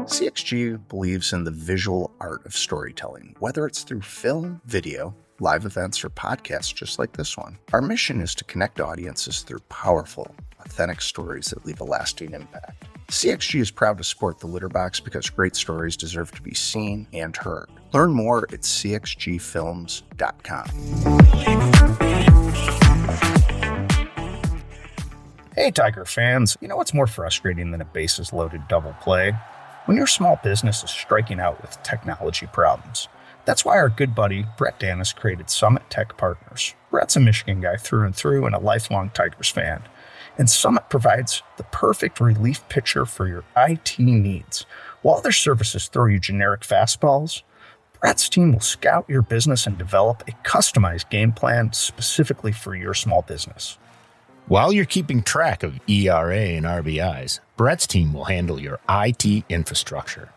CXG believes in the visual art of storytelling, whether it's through film, video, live events, or podcasts just like this one. Our mission is to connect audiences through powerful, authentic stories that leave a lasting impact. CXG is proud to support the Litter Box because great stories deserve to be seen and heard. Learn more at cxgfilms.com. Hey, Tiger fans. You know what's more frustrating than a bases-loaded double play? When your small business is striking out with technology problems. That's why our good buddy, Brett Danis, created Summit Tech Partners. Brett's a Michigan guy through and through and a lifelong Tigers fan. And Summit provides the perfect relief pitcher for your IT needs. While other services throw you generic fastballs, Brett's team will scout your business and develop a customized game plan specifically for your small business. While you're keeping track of ERA and RBIs, Brett's team will handle your IT infrastructure.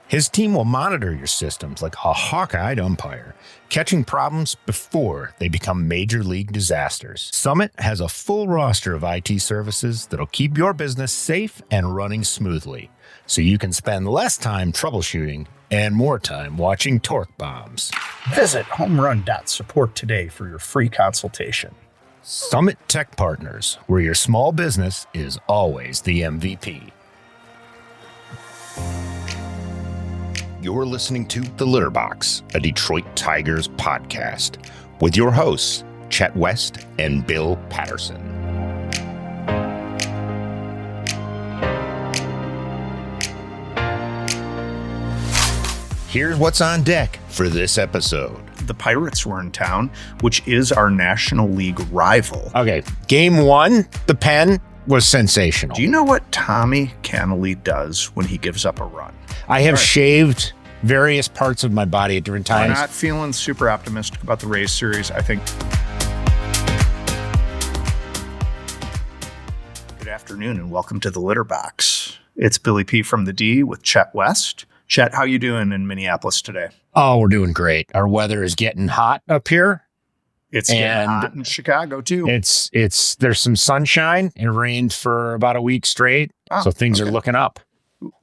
His team will monitor your systems like a hawk-eyed umpire, catching problems before they become major league disasters. Summit has a full roster of IT services that'll keep your business safe and running smoothly, so you can spend less time troubleshooting and more time watching torque bombs. Visit homerun.support today for your free consultation. Summit Tech Partners, where your small business is always the MVP. You're listening to The Litter Box, a Detroit Tigers podcast, with your hosts, Chet West and Bill Patterson. Here's what's on deck for this episode. The Pirates were in town, which is our National League rival. Okay, game one, the pen was sensational. Do you know what Tommy Kahnle does when he gives up a run? I have shaved various parts of my body at different times. I'm not feeling super optimistic about the Rays series. I think. Good afternoon and welcome to the Litter Box. It's Billy P. from the D with Chet West. Chet, how you doing in Minneapolis today? Oh, we're doing great. Our weather is getting hot up here. It's getting hot in Chicago too. There's some sunshine. It rained for about a week straight, so things are looking up.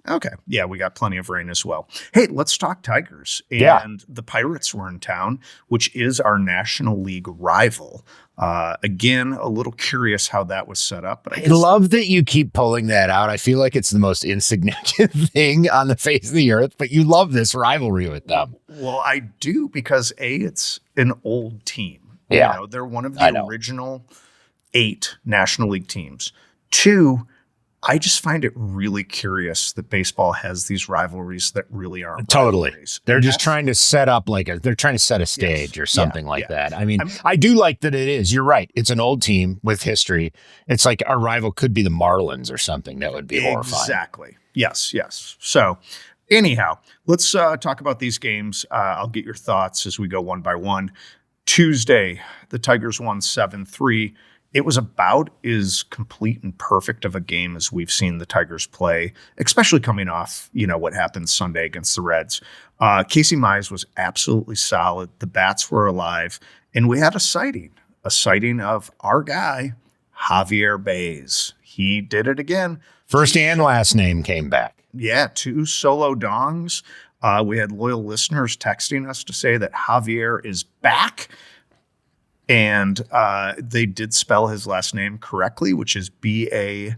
Okay. Yeah, we got plenty of rain as well. Hey, let's talk Tigers. The Pirates were in town, which is our National League rival. Again, a little curious how that was set up. But I love that you keep pulling that out. I feel like it's the most insignificant thing on the face of the earth, but you love this rivalry with them. Well, I do because it's an old team. Yeah. You know, they're one of the original 8 National League teams. 2, I just find it really curious that baseball has these rivalries that really aren't totally. Rivalries. They're just trying to set up they're trying to set a stage or something like that. I mean, I do like that it is. You're right. It's an old team with history. It's like our rival could be the Marlins or something. That would be horrifying. Exactly. Yes. So anyhow, let's talk about these games. I'll get your thoughts as we go one by one. Tuesday, the Tigers won 7-3. It was about as complete and perfect of a game as we've seen the Tigers play, especially coming off, what happened Sunday against the Reds. Casey Mize was absolutely solid. The bats were alive. And we had a sighting of our guy, Javier Baez. He did it again. First and last name came back. Yeah, 2 solo dongs. We had loyal listeners texting us to say that Javier is back. And they did spell his last name correctly, which is Basszz.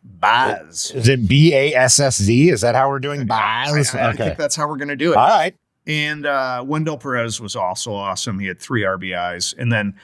Baz. Is it Basszz? Is that how we're doing Baz? I think that's how we're going to do it. All right. And Wendell Perez was also awesome. He had 3 RBIs. And then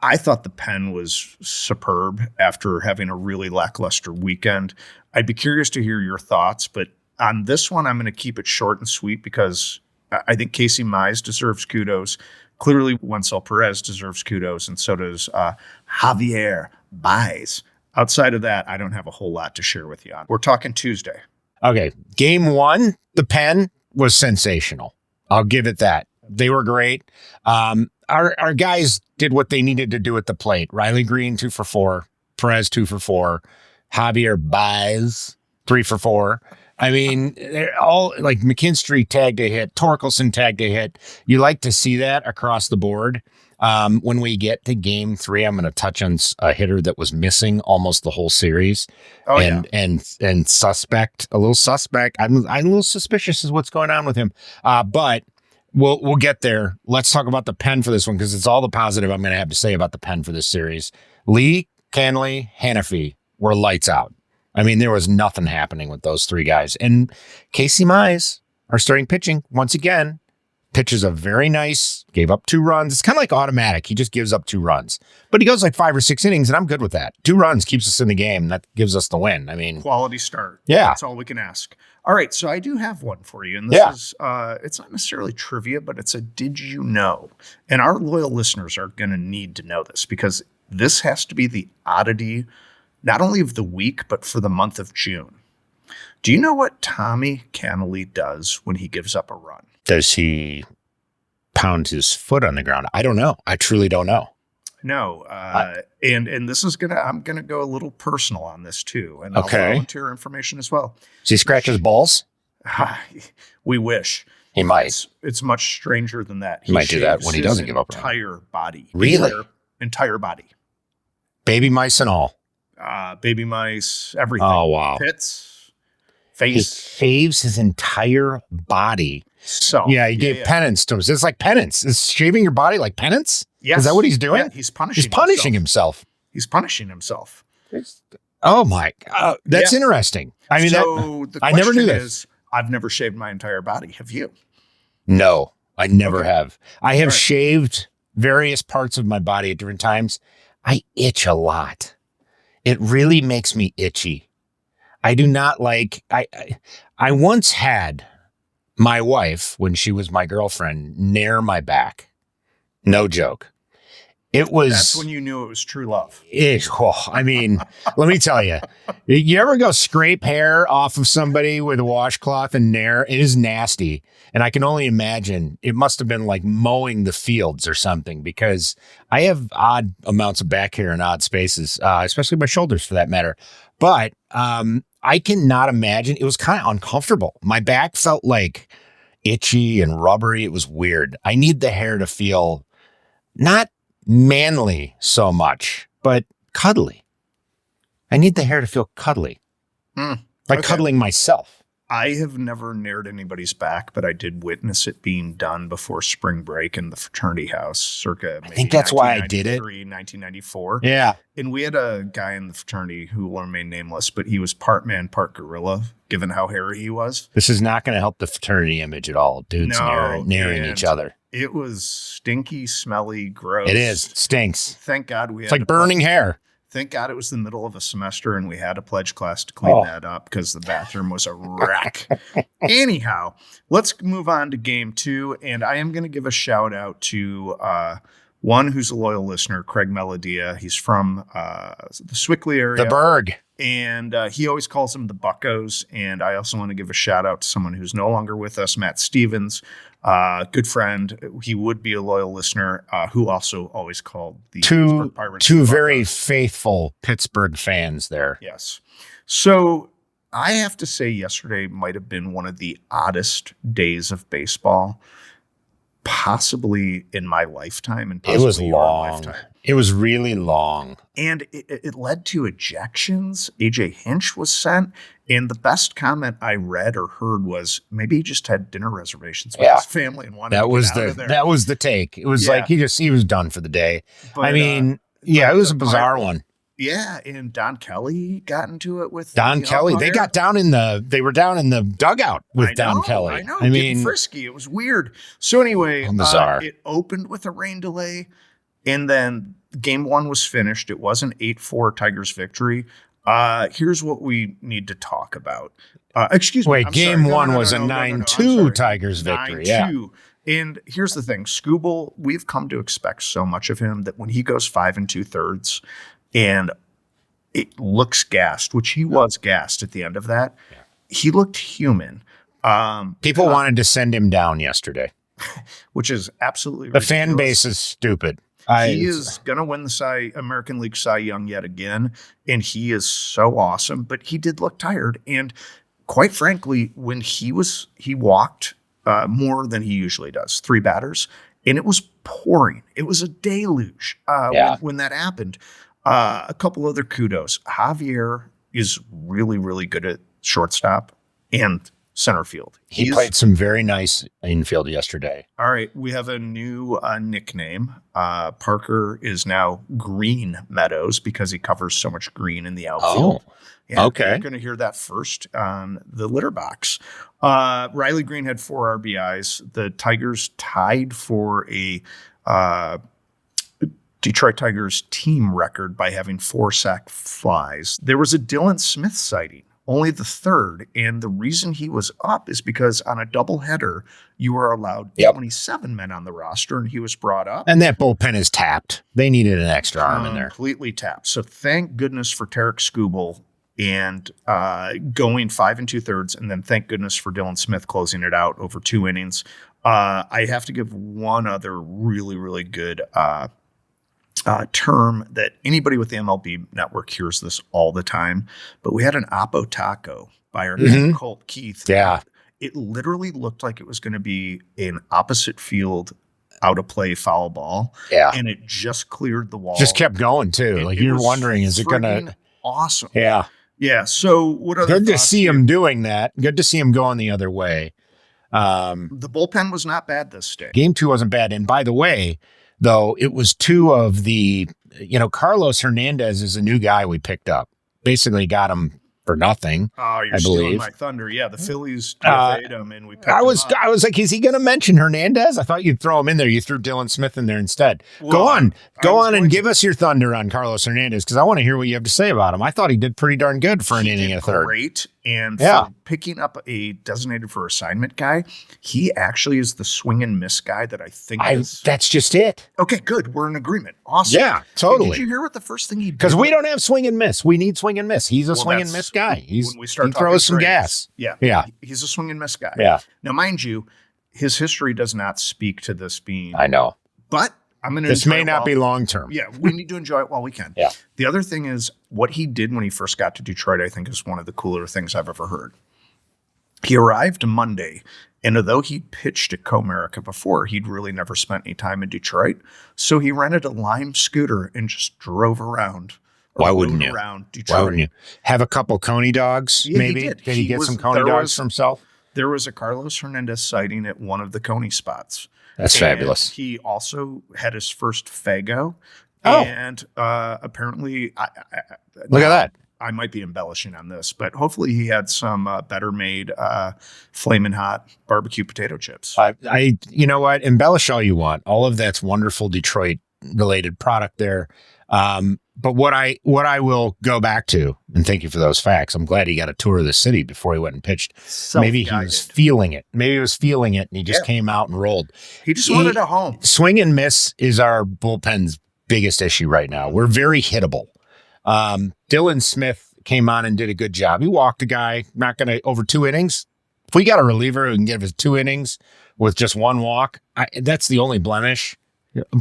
I thought the pen was superb after having a really lackluster weekend. I'd be curious to hear your thoughts. But on this one, I'm going to keep it short and sweet because I think Casey Mize deserves kudos. Clearly, Wendell Perez deserves kudos, and so does Javier Baez. Outside of that, I don't have a whole lot to share with you on. We're talking Tuesday. Okay. Game 1, the pen was sensational. I'll give it that. They were great. Our guys did what they needed to do at the plate. Riley Green, 2 for 4. Perez, 2 for 4. Javier Baez, 3 for 4. I mean, they're all like McKinstry tagged a hit, Torkelson tagged a hit. You like to see that across the board. When we get to game 3, I'm going to touch on a hitter that was missing almost the whole series. Oh, and suspect, a little suspect. I'm a little suspicious as what's going on with him. But we'll get there. Let's talk about the pen for this one, because it's all the positive I'm going to have to say about the pen for this series. Lee, Kahnle, Hannafy were lights out. I mean, there was nothing happening with those 3 guys. And Casey Mize, our starting pitching, once again, pitches a very nice, gave up 2 runs. It's kind of like automatic. He just gives up 2 runs. But he goes like 5 or 6 innings, and I'm good with that. 2 runs keeps us in the game. That gives us the win. I mean, quality start. Yeah. That's all we can ask. All right, so I do have one for you. And this is, it's not necessarily trivia, but it's a did you know? And our loyal listeners are going to need to know this, because this has to be the oddity not only of the week, but for the month of June. Do you know what Tommy Kahnle does when he gives up a run? Does he pound his foot on the ground? I don't know. I truly don't know. No. And this is I'm gonna go a little personal on this too. And I'll volunteer information as well. Does he scratch his balls? We wish. He might. It's much stranger than that. He might do that when he doesn't give up. Entire body. Really? Entire body. Baby mice and all. Baby mice, everything. Oh, wow. Pits, face. He shaves his entire body. So yeah, he gave penance to us. It's like penance. Is shaving your body like penance? Yes. Is that what he's doing? Yeah, he's punishing himself. He's punishing himself. Oh my God. That's interesting. I mean, I never knew this. I've never shaved my entire body. Have you? No, I never have. I have shaved various parts of my body at different times. I itch a lot. It really makes me itchy. I do not like, I once had my wife, when she was my girlfriend, nair my back. No joke. That's when you knew it was true love. I mean, let me tell you, you ever go scrape hair off of somebody with a washcloth and nair? It is nasty. And I can only imagine it must have been like mowing the fields or something, because I have odd amounts of back hair in odd spaces, especially my shoulders for that matter. But I cannot imagine. It was kind of uncomfortable. My back felt like itchy and rubbery. It was weird. I need the hair to feel not manly so much, but cuddly. I need the hair to feel cuddly. Like cuddling myself. I have never nared anybody's back, but I did witness it being done before spring break in the fraternity house circa I think that's why I did it. 1994. Yeah. And we had a guy in the fraternity who will remain nameless, but he was part man, part gorilla, given how hairy he was. This is not going to help the fraternity image at all. Dudes naring each other. It was stinky, smelly, gross. It is. It stinks. Thank God we had It's like burning hair. Thank God it was the middle of a semester and we had a pledge class to clean that up, because the bathroom was a wreck. Anyhow, let's move on to game 2. And I am going to give a shout out to one who's a loyal listener, Craig Melodia. He's from the Swickley area. The Berg. And he always calls them the Buccos. And I also want to give a shout out to someone who's no longer with us, Matt Stevens, good friend. He would be a loyal listener, who also always called the Pittsburgh Pirates. Two very faithful Pittsburgh fans there. Yes. So I have to say yesterday might have been one of the oddest days of baseball, possibly in my lifetime. And it was long. It was really long. And it led to ejections. AJ Hinch was sent. And the best comment I read or heard was maybe he just had dinner reservations with his family and wanted to get out of there. That was the take. It was like he was done for the day. But, I mean, it was a bizarre one. Yeah, and Don Kelly got into it with Don Kelly. They were down in the dugout with Don Kelly. I know. I mean, frisky. It was weird. So anyway, bizarre. It opened with a rain delay, and then game 1 was finished. It was an 8-4 Tigers victory. Here's what we need to talk about. Excuse me. Game 1 was a 9-2 Tigers victory. 9-2. Yeah. And here's the thing. Skubal, we've come to expect so much of him that when he goes 5 2/3 and it looks gassed, which he was gassed at the end of that, he looked human. People wanted to send him down yesterday. Which is absolutely ridiculous. The fan base is stupid. He is going to win the American League Cy Young yet again, and he is so awesome, but he did look tired. And quite frankly, when he walked more than he usually does, 3 batters, and it was pouring. It was a deluge when that happened. A couple other kudos. Javier is really, really good at shortstop and center field. He played some very nice infield yesterday. All right. We have a new nickname. Parker is now Green Meadows because he covers so much green in the outfield. Oh, yeah, okay. You're going to hear that first on the litter box. Riley Green had 4 RBIs. The Tigers tied for a Detroit Tigers team record by having 4 sac flies. There was a Dylan Smith sighting, only the 3rd. And the reason he was up is because on a doubleheader, you are allowed 27 men on the roster, and he was brought up. And that bullpen is tapped. They needed an extra arm in there. Completely tapped. So thank goodness for Tarik Skubal and going 5 2/3, and then thank goodness for Dylan Smith closing it out over 2 innings. I have to give one other really, really good term that anybody with the MLB network hears this all the time, but we had an Oppo Taco by our guy Colt Keith. Yeah. It literally looked like it was going to be an opposite field out of play foul ball. Yeah. And it just cleared the wall. Just kept going too. Like you're wondering, is it going to? Awesome. Yeah. Yeah. So what other Good to see him doing that. Good to see him going the other way. The bullpen was not bad this day. Game 2 wasn't bad. And by the way, though, it was 2 of the, Carlos Hernandez is a new guy we picked up. Basically got him for nothing. Oh, you're I stealing believe. my thunder. Yeah, the Phillies DFA'd him, and we picked I was him up. I was like, is he going to mention Hernandez? I thought you'd throw him in there. You threw Dylan Smith in there instead. Well, Go on and give us your thunder on Carlos Hernandez, because I want to hear what you have to say about him. I thought he did pretty darn good for an inning and a third. Great. And for picking up a designated for assignment guy, he actually is the swing and miss guy that I think is. That's just it. Okay, good. We're in agreement. Awesome. Yeah, totally. Hey, did you hear what the first thing he did? Because we don't have swing and miss. We need swing and miss. He's a swing and miss guy. He throws some gas. Yeah. He's a swing and miss guy. Yeah. Now, mind you, his history does not speak to this being. I know. But I'm going to. This may not be long term. Yeah, we need to enjoy it while we can. Yeah. The other thing is what he did when he first got to Detroit, I think is one of the cooler things I've ever heard. He arrived Monday, and although he pitched at Comerica before, he'd really never spent any time in Detroit. So he rented a Lime scooter and just drove around. Why wouldn't you? Around Detroit. Why wouldn't you? Have a couple Coney dogs, Yeah, maybe? he did. Did he get some Coney dogs for himself? There was a Carlos Hernandez sighting at one of the Coney spots. That's fabulous. He also had his first Fago. Oh. And apparently, Look at that. I might be embellishing on this, but hopefully he had some better made flaming hot barbecue potato chips. You know what? Embellish all you want. All of that's wonderful Detroit related product there. But what I will go back to, and thank you for those facts. I'm glad he got a tour of the city before he went and pitched. Maybe he was feeling it. And he just came out and rolled. He just wanted a home. Swing and miss is our bullpen's biggest issue right now. We're very hittable. Dylan Smith came on and did a good job. He walked a guy, not going to over 2 innings. If we got a reliever who can give us 2 innings with just 1 walk, that's the only blemish.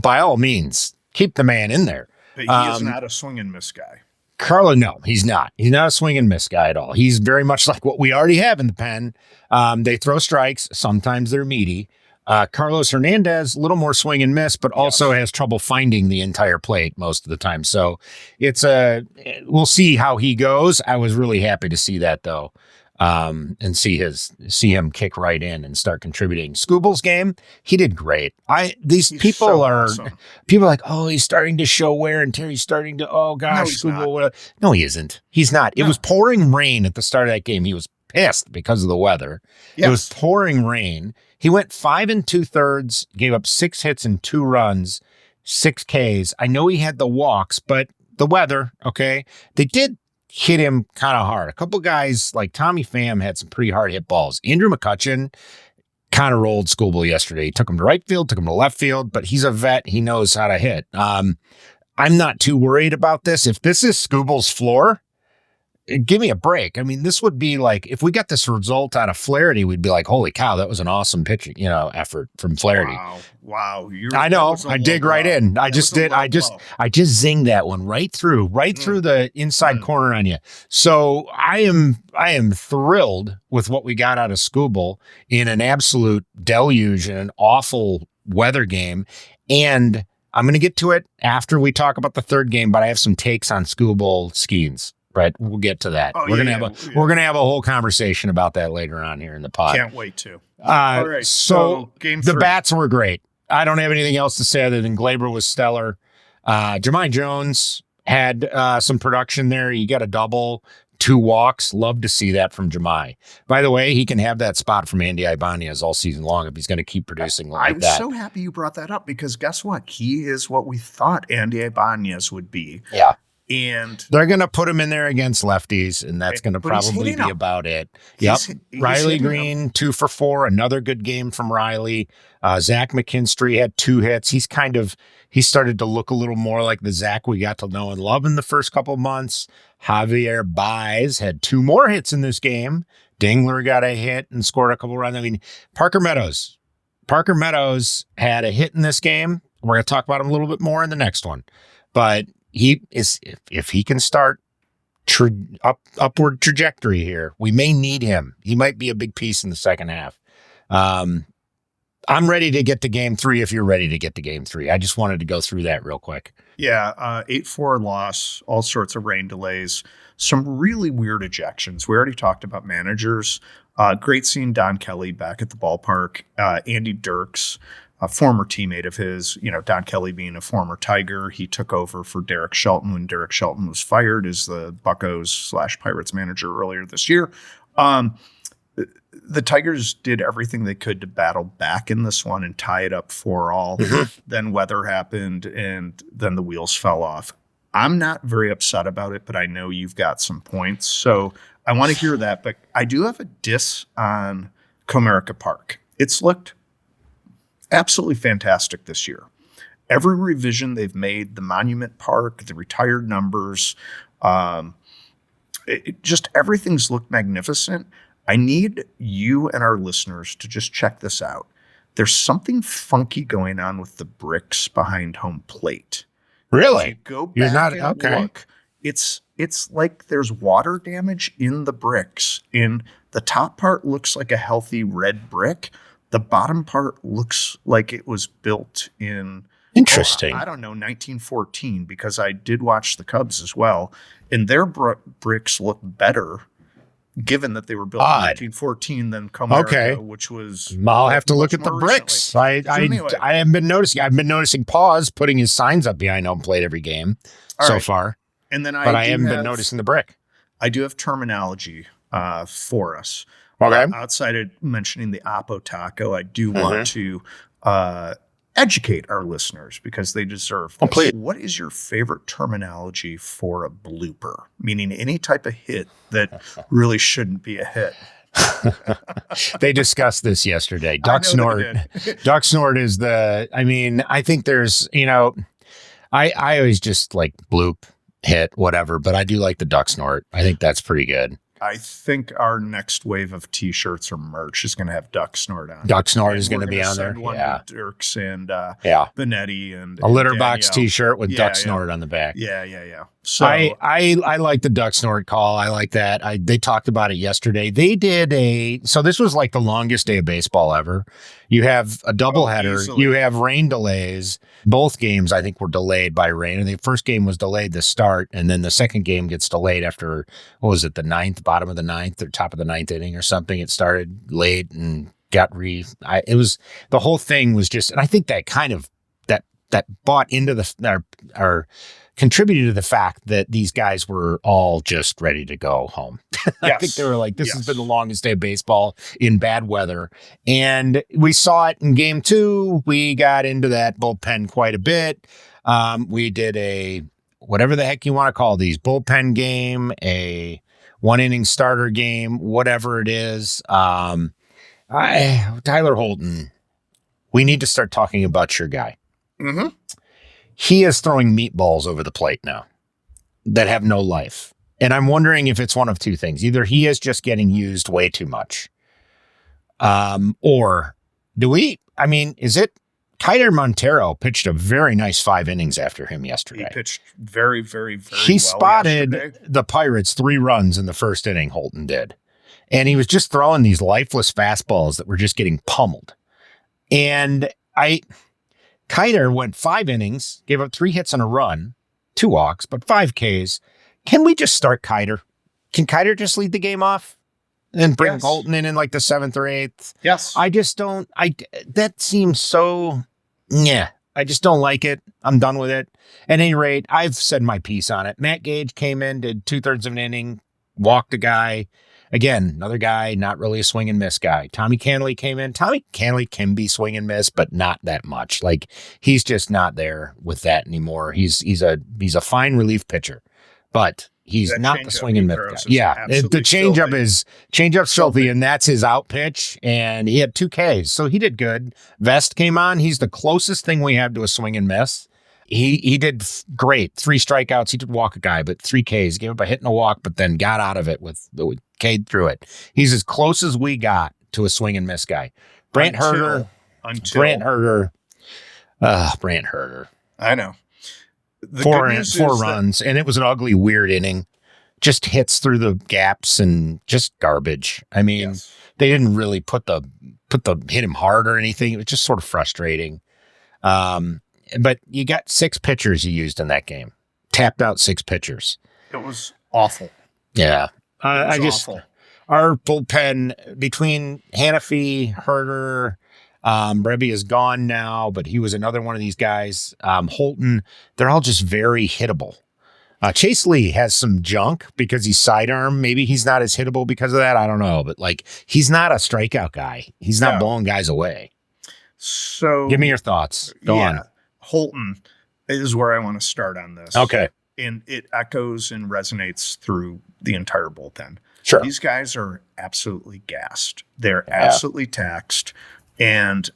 By all means, keep the man in there. But he is not a swing and miss guy. Carlo, no, he's not. He's not a swing and miss guy at all. He's very much like what we already have in the pen. They throw strikes. Sometimes they're meaty. Carlos Hernandez, a little more swing and miss, but also has trouble finding the entire plate most of the time. So we'll see how he goes. I was really happy to see that though. And see him kick right in and start contributing. Skubal's game, he did great. People are like, oh, he's starting to show wear and tear. He's starting to, oh gosh, Skubal. No, he isn't. He's not. It was pouring rain at the start of that game. He was pissed because of the weather. Yes. It was pouring rain. He went 5 2/3, gave up 6 hits and 2 runs, 6 Ks. I know he had the walks, but the weather, okay, they did hit him kind of hard. A couple guys like Tommy Pham had some pretty hard hit balls. Andrew McCutchen kind of rolled Skubal yesterday. He took him to right field, took him to left field, but he's a vet. He knows how to hit. I'm not too worried about this. If this is Skubal's floor, give me a break. I mean, this would be like, if we got this result out of Flaherty, we'd be like, holy cow, that was an awesome pitching, effort from Flaherty. Wow. I know. I dig right in. I just zinged that one right through the inside corner on you. So I am thrilled with what we got out of Skubal in an absolute deluge and an awful weather game. And I'm going to get to it after we talk about the third game, but I have some takes on Skubal Skenes. Right, we'll get to that. We're gonna have a whole conversation about that later on here in the pod. Can't wait to. All right, so game the three. bats were great. I don't have anything else to say other than Glaber was stellar. Jemai Jones had some production there. He got a double, 2 walks. Love to see that from Jemai. By the way, he can have that spot from Andy Ibanez all season long if he's going to keep producing like that. I'm so happy you brought that up because guess what? He is what we thought Andy Ibanez would be. Yeah. And they're going to put him in there against lefties, and that's going to probably be about it. He's Riley Green, 2 for 4, another good game from Riley. Zach McKinstry had 2 hits. He started to look a little more like the Zach we got to know and love in the first couple months. Javier Baez had 2 more hits in this game. Dingler got a hit and scored a couple runs. I mean, Parker Meadows had a hit in this game. We're going to talk about him a little bit more in the next one, but he is, if he can start upward trajectory here, we may need him. He might be a big piece in the second half. I'm ready to get to game 3 if you're ready to get to game 3. I just wanted to go through that real quick. Yeah, 8-4 loss, all sorts of rain delays, some really weird ejections. We already talked about managers. Great seeing Don Kelly back at the ballpark. Andy Dirks, a former teammate of his, Don Kelly being a former Tiger, he took over for Derek Shelton when Derek Shelton was fired as the Buccos/Pirates manager earlier this year. The Tigers did everything they could to battle back in this one and tie it up 4-all. Then weather happened, and then the wheels fell off. I'm not very upset about it, but I know you've got some points, so I want to hear that. But I do have a diss on Comerica Park. It's looked absolutely fantastic this year. Every revision they've made, the Monument Park, the retired numbers, just everything's looked magnificent. I need you and our listeners to just check this out. There's something funky going on with the bricks behind home plate. Really? You go back and look. It's like there's water damage in the bricks. And the top part looks like a healthy red brick. The bottom part looks like it was built in, interesting. I don't know, 1914, because I did watch the Cubs as well, and their bricks look better, given that they were built in 1914 than Comerica, which was. I'll have to look at the bricks. I have been noticing. I've been noticing Paws putting his signs up behind home plate every game far, and then I haven't been noticing the brick. I do have terminology for us. Okay. Outside of mentioning the Oppo Taco, I do want to educate our listeners because they deserve this. Please. What is your favorite terminology for a blooper? Meaning any type of hit that really shouldn't be a hit. They discussed this yesterday. Duck snort. Duck snort is I think there's, I always just like bloop, hit, whatever, but I do like the duck snort. I think that's pretty good. I think our next wave of T-shirts or merch is going to have Duck Snort on. Duck Snort is going to be on there. One to Dirks and Benetti and a litter box T-shirt with Duck Snort on the back. Yeah. So I like the Duck Snort call. I like that. They talked about it yesterday. They did so this was like the longest day of baseball ever. You have a doubleheader. You have rain delays. Both games, I think, were delayed by rain. And the first game was delayed to start, and then the second game gets delayed after, the bottom of the ninth or top of the ninth inning or something. It started late and got the whole thing was just, and I think that kind of, that bought into or contributed to the fact that these guys were all just ready to go home. I think they were like, this has been the longest day of baseball in bad weather. And we saw it in game 2. We got into that bullpen quite a bit. We did a, whatever the heck you want to call these, bullpen game, a 1-inning starter game, whatever it is. Tyler Holton, we need to start talking about your guy. Mm-hmm. He is throwing meatballs over the plate now that have no life. And I'm wondering if it's one of two things. Either he is just getting used way too much. Or is it Kiter Montero pitched a very nice 5 innings after him yesterday. He pitched very, very, very He well spotted yesterday. The Pirates 3 runs in the first inning, Holton did. And he was just throwing these lifeless fastballs that were just getting pummeled. And Kiter went 5 innings, gave up 3 hits and a run, 2 walks, but 5 Ks. Can we just start Kiter? Can Kiter just lead the game off and bring Holton in like the 7th or 8th? Yes. I just don't. That seems so. Yeah, I just don't like it. I'm done with it. At any rate, I've said my piece on it. Matt Gage came in, did 2/3 of an inning, walked a guy. Again, another guy, not really a swing and miss guy. Tommy Kahnle came in. Tommy Kahnle can be swing and miss, but not that much. Like, he's just not there with that anymore. He's a fine relief pitcher, but he's not the swing and miss guy. Yeah, the changeup's filthy, and that's his out pitch. And he had 2 Ks, so he did good. Vest came on. He's the closest thing we have to a swing and miss. He did great. 3 strikeouts. He did walk a guy, but 3 Ks. Gave up a hit and a walk, but then got out of it with K'd through it. He's as close as we got to a swing and miss guy. Brant Herter. I know. Four runs, and it was an ugly, weird inning. Just hits through the gaps and just garbage. I mean, they didn't really hit him hard or anything. It was just sort of frustrating. But you got 6 pitchers you used in that game. Tapped out 6 pitchers. It was awful. Yeah. Awful. Our bullpen between Hannafy, Herter, Rebbe is gone now, but he was another one of these guys. Holton, they're all just very hittable. Chase Lee has some junk because he's sidearm. Maybe he's not as hittable because of that. I don't know. But like, he's not a strikeout guy. He's not blowing guys away. So give me your thoughts. Go on. Holton is where I want to start on this. Okay. And it echoes and resonates through the entire bullpen. Sure. These guys are absolutely gassed. They're absolutely taxed. And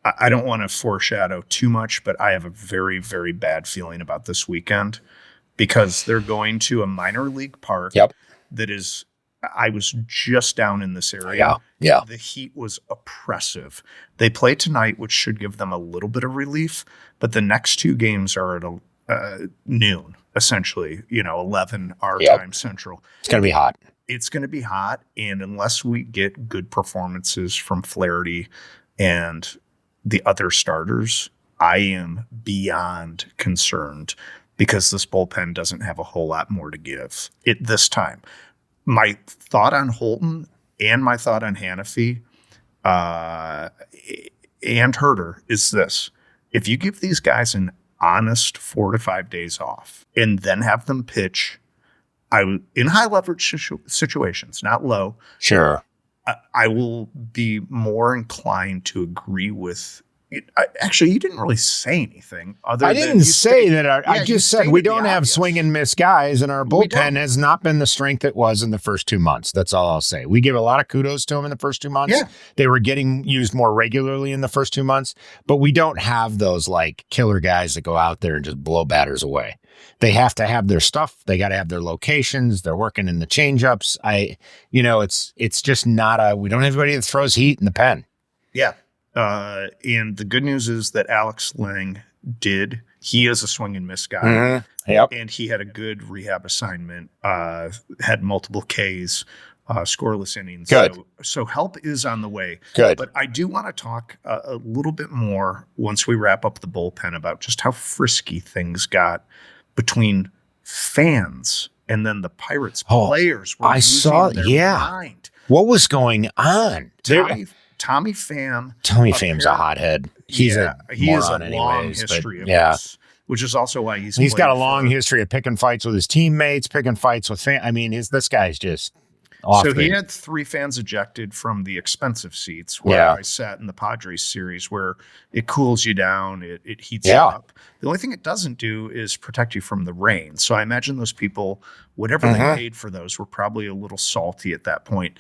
I don't want to foreshadow too much, but I have a very, very bad feeling about this weekend because they're going to a minor league park that is, I was just down in this area. Yeah. The heat was oppressive. They play tonight, which should give them a little bit of relief, but the next 2 games are at noon, essentially, 11 our time Central. It's going to be hot. It's going to be hot, and unless we get good performances from Flaherty and the other starters, I am beyond concerned because this bullpen doesn't have a whole lot more to give it this time. My thought on Holton and my thought on Hannafy and Herter is this. If you give these guys an honest 4 to 5 days off and then have them pitch in high leverage situations, not low. Sure. I will be more inclined to agree with actually, you didn't really say anything. I didn't say that. I just said we don't have swing and miss guys, and our bullpen has not been the strength it was in the first 2 months. That's all I'll say. We give a lot of kudos to them in the first 2 months. Yeah. They were getting used more regularly in the first 2 months, but we don't have those like killer guys that go out there and just blow batters away. They have to have their stuff. They got to have their locations. They're working in the changeups. It's just not we don't have anybody that throws heat in the pen. Yeah. And the good news is that Alex Lang he is a swing and miss guy. Mm-hmm. Yep. And he had a good rehab assignment, had multiple Ks, scoreless innings. Good. So help is on the way. Good. But I do want to talk a little bit more once we wrap up the bullpen about just how frisky things got between fans and then the Pirates players were losing their mind. What was going on? Tommy Pham. Tommy Pham's a hothead. He has a long history of this, which is also why he's got a long history of picking fights with his teammates, picking fights with fans. I mean, this guy's just off. So he had 3 fans ejected from the expensive seats where I sat in the Padres series, where it cools you down, it heats you up. The only thing it doesn't do is protect you from the rain. So I imagine those people, whatever they paid for those, were probably a little salty at that point.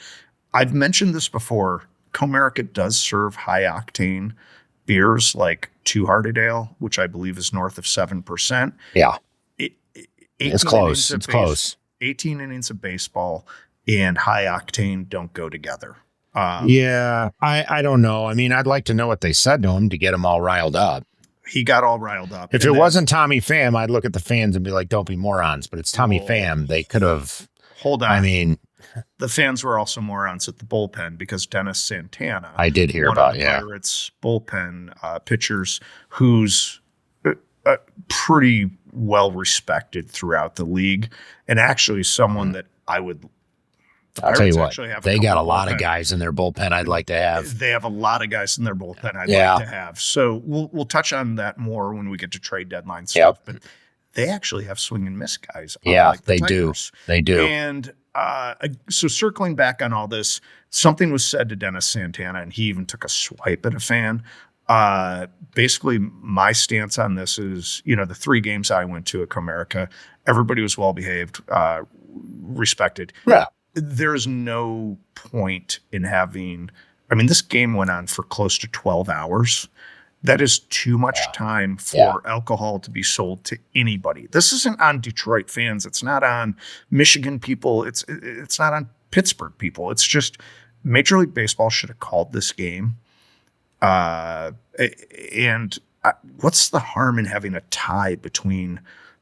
I've mentioned this before. Comerica does serve high-octane beers like Two Hearted Ale, which I believe is north of 7%. Yeah. It's close. It's close. 18 innings of baseball and high-octane don't go together. I don't know. I mean, I'd like to know what they said to him to get him all riled up. He got all riled up. If it wasn't Tommy Pham, I'd look at the fans and be like, don't be morons. But it's Tommy Pham. They could have. Hold on. I mean. The fans were also morons at the bullpen because Dennis Santana, I did hear one about, of the Pirates bullpen pitchers, who's pretty well respected throughout the league, and actually someone that I would. I'll tell you what, Have they got a lot of guys in their bullpen I'd like to have. They have a lot of guys in their bullpen I'd like to have. So we'll touch on that more when we get to trade deadline stuff. But they actually have swing and miss guys. Yeah, the they Tigers. do. They do. And so circling back on all this, something was said to Dennis Santana, and he even took a swipe at a fan. Basically, my stance on this is, the 3 games I went to at Comerica, everybody was well behaved, respected. Yeah. There's no point in having. This game went on for close to 12 hours. That is too much time for alcohol to be sold to anybody. This isn't on Detroit fans. It's not on Michigan people. It's not on Pittsburgh people. It's just Major League Baseball should have called this game. And what's the harm in having a tie between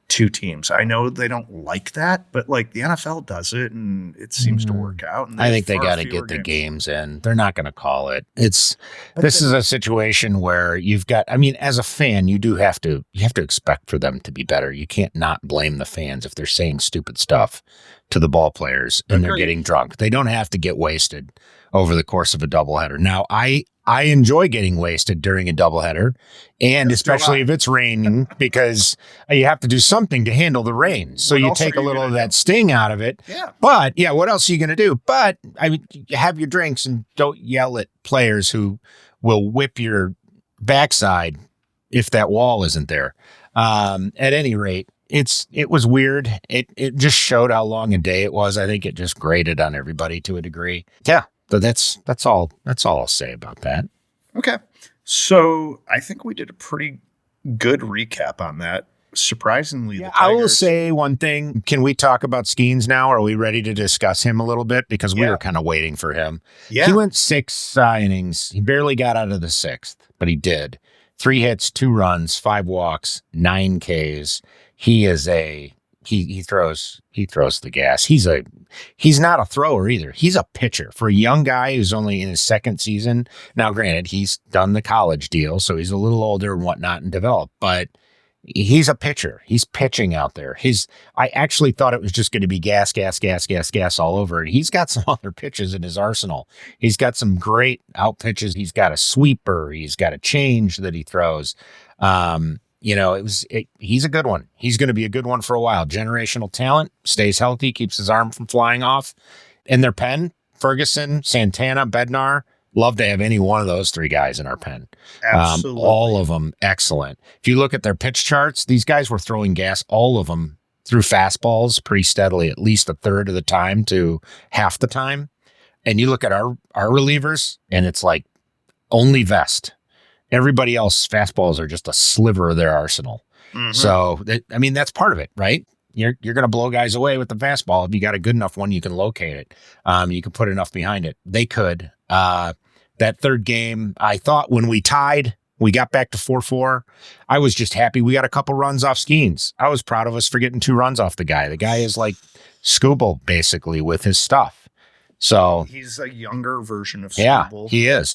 2 teams? I know they don't like that, but the NFL does it, and it seems to work out. And I think they got to get the games in. They're not going to call it. This is a situation where you've got. As a fan, you have to expect for them to be better. You can't not blame the fans if they're saying stupid stuff to the ball players and they're getting drunk. They don't have to get wasted over the course of a doubleheader. Now, I enjoy getting wasted during a doubleheader, and especially if it's raining, because you have to do something to handle the rain. So you take a little of that sting out of it. Yeah. But what else are you going to do? But have your drinks and don't yell at players who will whip your backside if that wall isn't there. At any rate, it was weird. It just showed how long a day it was. I think it just grated on everybody to a degree. Yeah. So that's all I'll say about that. Okay. So I think we did a pretty good recap on that. Surprisingly, the Tigers, I will say one thing. Can we talk about Skenes now? Are we ready to discuss him a little bit? Because we were kind of waiting for him. Yeah. He went 6 innings. He barely got out of the 6th, but he did. 3 hits, 2 runs, 5 walks, 9 Ks. He is he throws the gas. He's not a thrower either. He's a pitcher for a young guy who's only in his 2nd season. Now, granted, he's done the college deal, so he's a little older and whatnot and developed, but he's a pitcher. He's pitching out there. I actually thought it was just going to be gas all over. He's got some other pitches in his arsenal. He's got some great out pitches. He's got a sweeper. He's got a change that he throws. He's a good one. He's going to be a good one for a while. Generational talent, stays healthy, keeps his arm from flying off. In their pen, Ferguson, Santana, Bednar, love to have any one of those 3 guys in our pen. Absolutely. All of them excellent. If you look at their pitch charts, these guys were throwing gas, all of them, through fastballs pretty steadily, at least a third of the time to half the time. And you look at our relievers, and it's like only Vest. Everybody else, fastballs are just a sliver of their arsenal. Mm-hmm. So, that's part of it, right? You're going to blow guys away with the fastball. If you got a good enough one, you can locate it. You can put enough behind it. They could. That 3rd game, I thought when we tied, we got back to 4-4. I was just happy we got a couple runs off Skenes. I was proud of us for getting 2 runs off the guy. The guy is like Skubal, basically, with his stuff. So he's a younger version of Skubal. Yeah, he is.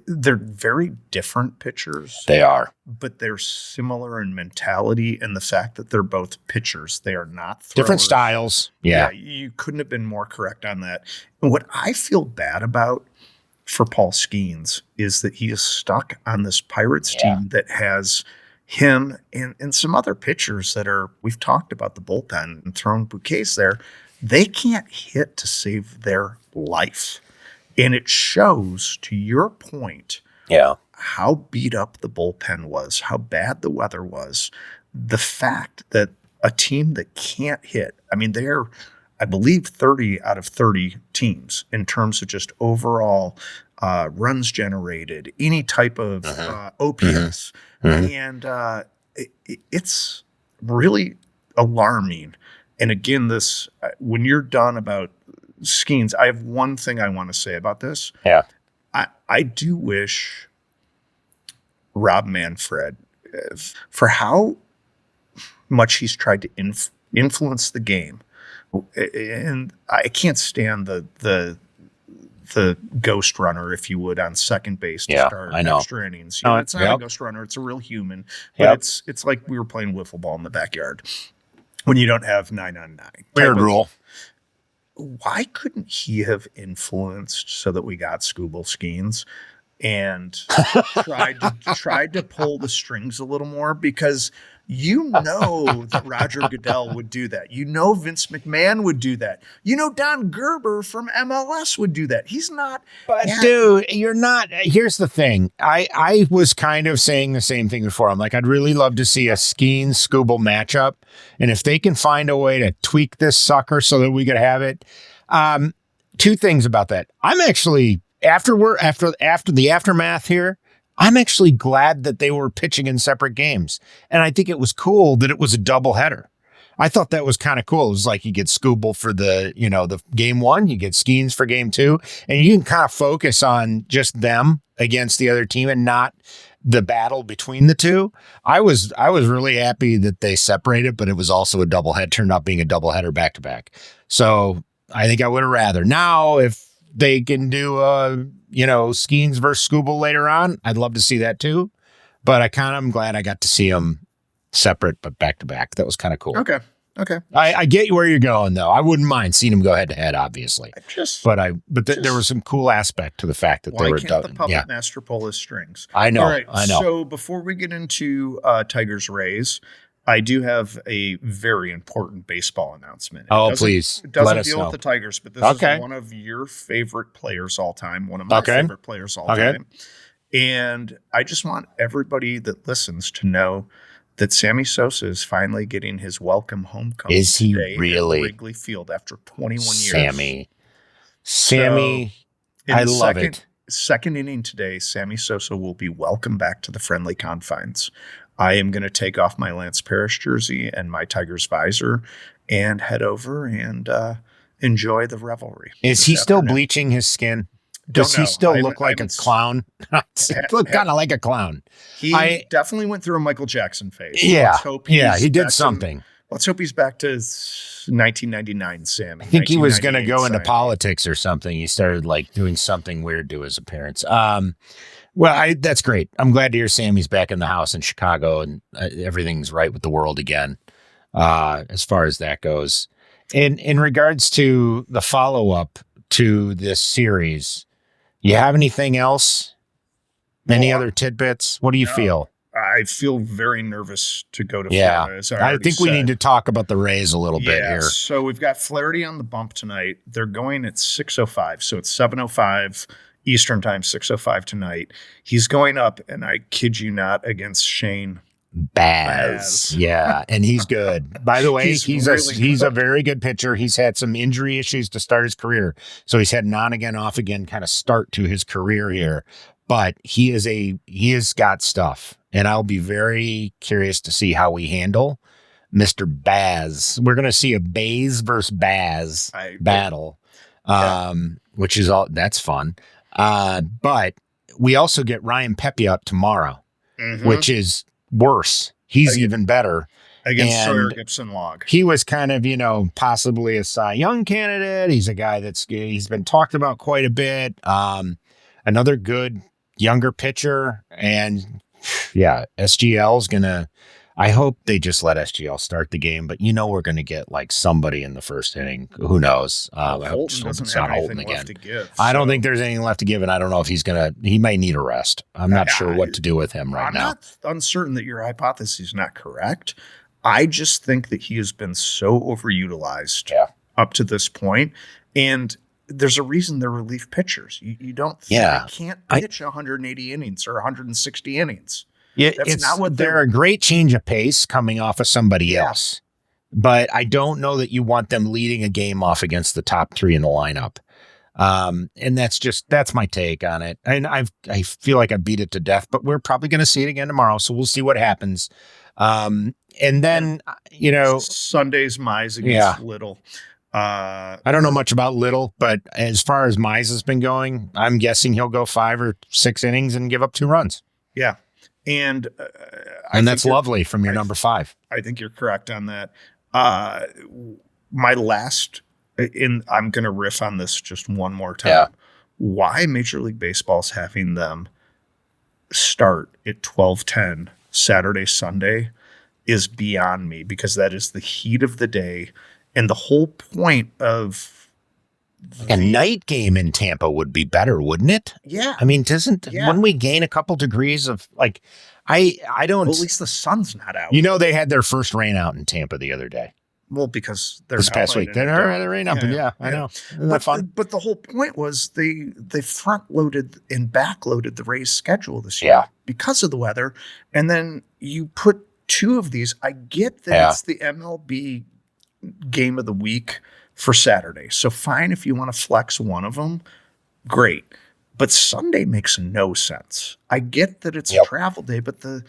They're very different pitchers. They are. But they're similar in mentality and the fact that they're both pitchers. They are not throwers. Different styles. Yeah. You couldn't have been more correct on that. And what I feel bad about for Paul Skenes is that he is stuck on this Pirates team that has him and some other pitchers that we've talked about the bullpen and thrown bouquets there. They can't hit to save their life. And it shows, to your point, how beat up the bullpen was, how bad the weather was, the fact that a team that can't hit, they're, I believe, 30 out of 30 teams in terms of just overall runs generated, any type of OPS. And it's really alarming. And again, when you're done about Skenes, I have one thing I want to say about this. Yeah. I do wish Rob Manfred, for how much he's tried to influence the game And I can't stand the ghost runner, if you would, on second base to start I know. extra innings. You know, it's not a ghost runner; it's a real human. But it's like we were playing wiffle ball in the backyard when you don't have 9-on-9. Weird rule. Why couldn't he have influenced so that we got Skubal Skenes and tried to pull the strings a little more? Because you know that Roger Goodell would do that. You know Vince McMahon would do that. You know Don Gerber from MLS would do that. He's not. But dude, you're not. Here's the thing. I was kind of saying the same thing before. I'm like, I'd really love to see a Skenes Skubal matchup, and if they can find a way to tweak this sucker so that we could have it. Two things about that. I'm actually after the aftermath here. I'm actually glad that they were pitching in separate games. And I think it was cool that it was a doubleheader. I thought that was kind of cool. It was like you get Skubal for the game one, you get Skenes for game two, and you can kind of focus on just them against the other team and not the battle between the two. I was really happy that they separated, but it was also a doubleheader, turned out being a doubleheader back to back. So I think I would have rather. Now, if they can do Skenes versus Skubal later on, I'd love to see that too. But I'm glad I got to see them separate but back to back. That was kind of cool. Okay. I get where you're going though. I wouldn't mind seeing them go head to head, obviously. There was some cool aspect to the fact that they were done. The puppet master pull his strings? I know. All right. I know. So before we get into Tigers Rays, I do have a very important baseball announcement. Please. It doesn't let us deal know. with the Tigers, but this is one of your favorite players all time, one of my favorite players all time. And I just want everybody that listens to know that Sammy Sosa is finally getting his welcome homecoming. Is he really? At Wrigley Field after 21 years. Sammy, so I love it. Second inning today, Sammy Sosa will be welcomed back to the friendly confines. I am going to take off my Lance Parrish jersey and my Tigers visor and head over and enjoy the revelry. Is he still bleaching his skin? Does he still look like a clown? Look kind of like a clown. He definitely went through a Michael Jackson phase. Yeah, he did something. Let's hope he's back to 1999 Sammy. I think he was going to go into politics or something. He started like doing something weird to his appearance. That's great. I'm glad to hear Sammy's back in the house in Chicago and everything's right with the world again, as far as that goes. In regards to the follow-up to this series, you have anything else? Any other tidbits? What do you feel? I feel very nervous to go to Florida. I think we need to talk about the Rays a little bit here. So we've got Flaherty on the bump tonight. They're going at 6:05, so it's 7:05 Eastern time, 6:05 tonight. He's going up, and I kid you not, against Shane Baz. Yeah, and he's good. By the way, he's a very good pitcher. He's had some injury issues to start his career, so he's had an on again, off again kind of start to his career here. But he has got stuff, and I'll be very curious to see how we handle Mr. Baz. We're going to see a Baze versus Baz battle, which is that's fun. But we also get Ryan Pepe up tomorrow, which is worse. He's even better. Against Sawyer Gibson-Log. He was kind of, possibly a Cy Young candidate. He's a guy he's been talked about quite a bit. Another good younger pitcher. And SGL's going to, I hope they just let SGL start the game, but we're going to get like somebody in the first inning. Who knows? I hope doesn't have anything left to give. I don't think there's anything left to give, and I don't know if he may need a rest. I'm not sure what to do with him now. I'm not uncertain that your hypothesis is not correct. I just think that he has been so overutilized up to this point, and there's a reason they're relief pitchers. You don't they can't pitch 180 innings or 160 innings. Yeah, that's not what they're a great change of pace coming off of somebody else. But I don't know that you want them leading a game off against the top three in the lineup. And that's my take on it. And I feel like I beat it to death, but we're probably going to see it again tomorrow. So we'll see what happens. And then, Sunday's Mize against Little. I don't know much about Little, but as far as Mize has been going, I'm guessing he'll go 5 or 6 innings and give up 2 runs. Yeah. And that's lovely from your number 5. I think you're correct on that. my last, I'm going to riff on this just one more time. Yeah. Why Major League Baseball is having them start at 12:10 Saturday, Sunday is beyond me, because that is the heat of the day. And the whole point of a night game in Tampa would be better, wouldn't it? Yeah. I mean, wouldn't we gain a couple degrees of like, I don't. Well, at least the sun's not out. You know, they had their first rain out in Tampa the other day. Well, because they're this past week. They had a rain up, I know. Isn't that fun? But the whole point was they front loaded and back loaded the Rays schedule this year because of the weather. And then you put two of these. I get that it's the MLB game of the week for Saturday. So fine if you want to flex one of them, great. But Sunday makes no sense. I get that it's a travel day, but the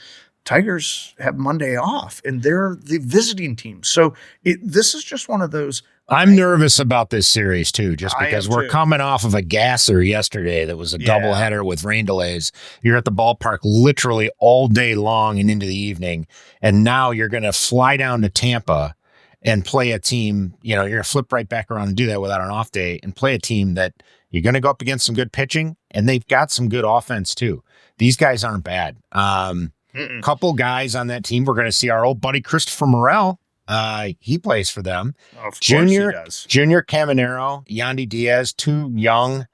Tigers have Monday off, and they're the visiting team. So this is just one of those. I'm nervous about this series, too, just because we're coming off of a gasser yesterday that was a doubleheader with rain delays. You're at the ballpark literally all day long and into the evening, and now you're going to fly down to Tampa and play a team, you're going to flip right back around and do that without an off day and play a team that you're going to go up against some good pitching, and they've got some good offense, too. These guys aren't bad. Couple guys on that team. We're going to see our old buddy Christopher Morel. He plays for them. Of course he does. Junior Caminero, Yandy Diaz, two young,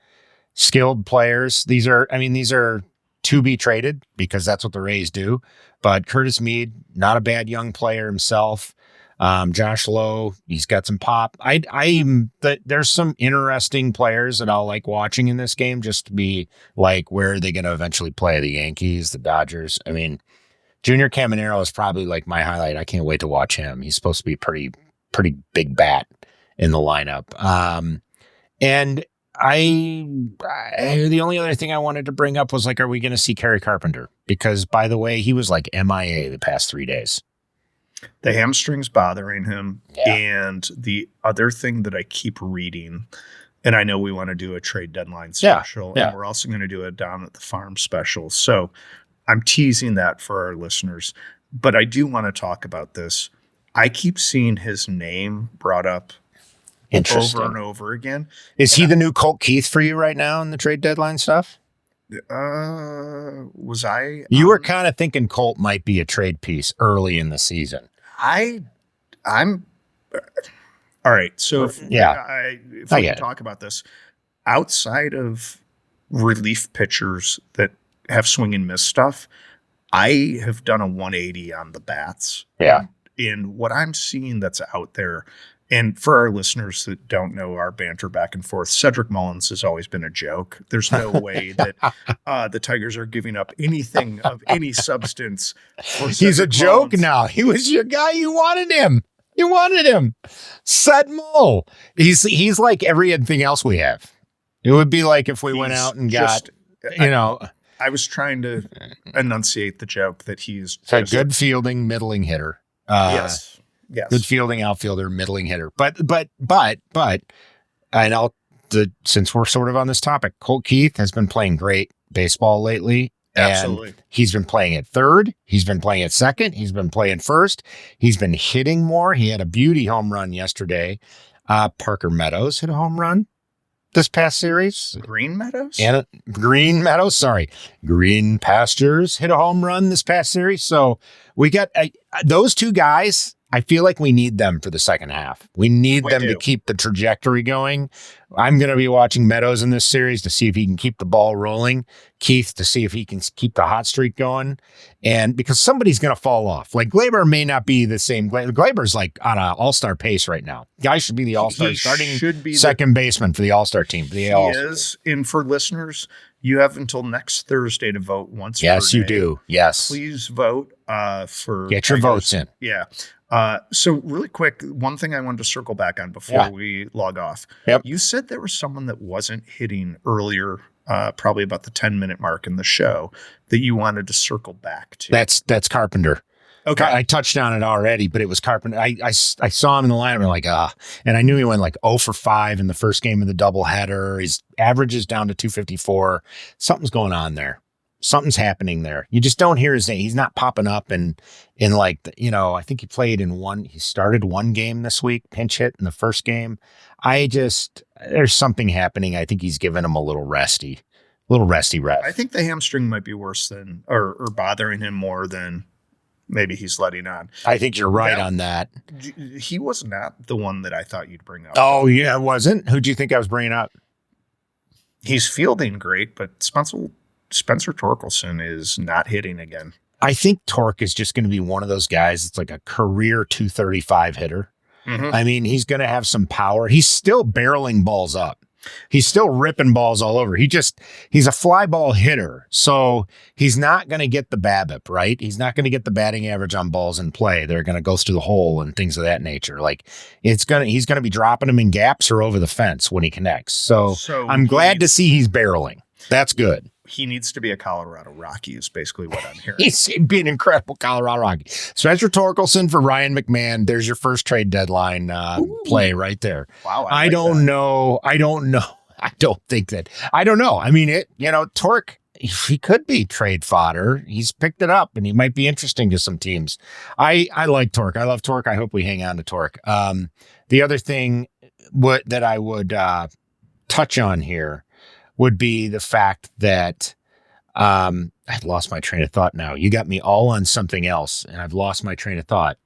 skilled players. These are to be traded because that's what the Rays do. But Curtis Mead, not a bad young player himself. Josh Lowe, he's got some pop. There's some interesting players that I'll like watching in this game, just to be like, where are they going to eventually play? The Yankees, the Dodgers. I mean, Junior Caminero is probably like my highlight. I can't wait to watch him. He's supposed to be pretty big bat in the lineup. And the only other thing I wanted to bring up was like, are we going to see Kerry Carpenter? Because by the way, he was like MIA the past 3 days. The hamstring's bothering him. Yeah. And the other thing that I keep reading, and I know we want to do a trade deadline special, and we're also going to do a down at the farm special. So I'm teasing that for our listeners, but I do want to talk about this. I keep seeing his name brought up over and over again. Is he the new Colt Keith for you right now in the trade deadline stuff? Was I? You were kind of thinking Colt might be a trade piece early in the season. I'm all right. So if we can talk about this, outside of relief pitchers that have swing and miss stuff, I have done a 180 on the bats. Yeah. And what I'm seeing that's out there, and for our listeners that don't know our banter back and forth, Cedric Mullins has always been a joke. There's no way that the Tigers are giving up anything of any substance. He's a joke now. He was your guy. You wanted him. Ced Mull. He's like everything else we have. It would be like if we went out and got, I was trying to enunciate the joke that he's a good fielding, middling hitter. Yes. Good fielding outfielder, middling hitter. But, since we're sort of on this topic, Colt Keith has been playing great baseball lately. Absolutely. And he's been playing at third. He's been playing at second. He's been playing first. He's been hitting more. He had a beauty home run yesterday. Parker Meadows hit a home run this past series. Green Pastures hit a home run this past series. So we got those two guys. I feel like we need them for the second half. We need them to keep the trajectory going. I'm going to be watching Meadows in this series to see if he can keep the ball rolling. Keith to see if he can keep the hot streak going. And because somebody's going to fall off. Like Glaber may not be the same. Glaber's like on an all-star pace right now. Guy should be the all-star second baseman for the all-star team. For the he is. And for listeners, you have until next Thursday to vote once. Yes, you do. Yes. Please vote for. Get your votes in. Yeah. So really quick, one thing I wanted to circle back on before we log off. Yep. You said there was someone that wasn't hitting earlier, probably about the 10-minute mark in the show, that you wanted to circle back to. That's Carpenter. Okay. I touched on it already, but it was Carpenter. I saw him in the lineup and I'm like, and I knew he went like 0 for 5 in the first game of the doubleheader. His average is down to 254. Something's going on there. Something's happening there. You just don't hear his name. He's not popping up in like, I think he started one game this week, pinch hit in the first game. There's something happening. I think he's giving him a little rusty rest. I think the hamstring might be worse than, or bothering him more than maybe he's letting on. I think you're right on that. He was not the one that I thought you'd bring up. Oh, yeah, it wasn't? Who'd you think I was bringing up? He's fielding great, but Spencer Torkelson is not hitting again. I think Torque is just going to be one of those guys that's like a career 235 hitter. Mm-hmm. I mean, he's going to have some power. He's still barreling balls up. He's still ripping balls all over. He's a fly ball hitter. So he's not going to get the BABIP, right? He's not going to get the batting average on balls in play. They're going to go through the hole and things of that nature. Like he's going to be dropping them in gaps or over the fence when he connects. So I'm glad to see he's barreling. That's good. He needs to be a Colorado Rocky is basically what I'm hearing. He's be an incredible Colorado Rocky. Spencer Torkelson for Ryan McMahon. There's your first trade deadline play right there. Wow. I don't know. I don't know. I don't know. I mean, Torque, he could be trade fodder. He's picked it up and he might be interesting to some teams. I like Torque. I love Torque. I hope we hang on to Torque. The other thing that I would touch on here would be the fact that I've lost my train of thought now. You got me all on something else, and I've lost my train of thought.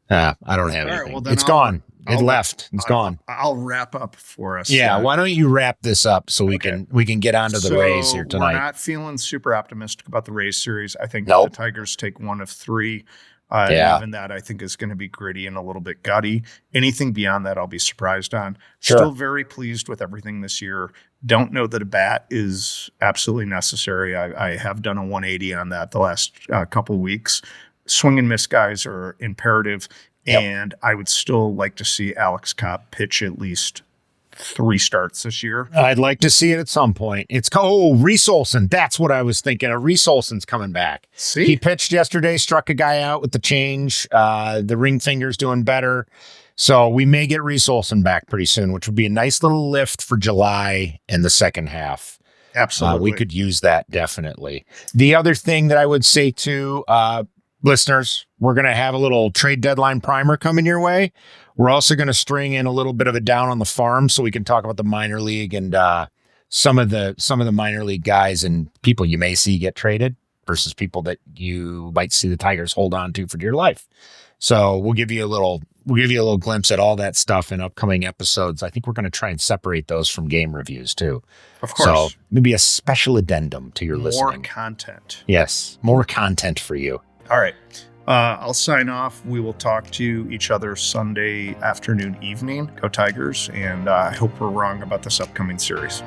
I don't have anything. Well, it's gone. It left. It's gone. I'll wrap up for us. Yeah, why don't you wrap this up so we can get onto the Rays here tonight? We're not feeling super optimistic about the Rays series. I think the Tigers take one of three. Even that I think is going to be gritty and a little bit gutty. Anything beyond that, I'll be surprised on. Sure. Still very pleased with everything this year. Don't know that a bat is absolutely necessary. I have done a 180 on that the last couple of weeks. Swing and miss guys are imperative, and I would still like to see Alex Cobb pitch at least 3 starts this year. I'd like to see it at some point. Reese Olson. That's what I was thinking. Reese Olson's coming back. See? He pitched yesterday, struck a guy out with the change. The ring finger's doing better. So we may get Reese Olson back pretty soon, which would be a nice little lift for July and the second half. Absolutely. We could use that definitely. The other thing that I would say to listeners, we're going to have a little trade deadline primer coming your way. We're also going to string in a little bit of a down on the farm so we can talk about the minor league and some of the minor league guys and people you may see get traded versus people that you might see the Tigers hold on to for dear life. So we'll give you a little glimpse at all that stuff in upcoming episodes. I think we're going to try and separate those from game reviews too. Of course. So maybe a special addendum to your listening. More content. Yes, more content for you. All right. I'll sign off. We will talk to each other Sunday afternoon, evening. Go Tigers. And I hope we're wrong about this upcoming series.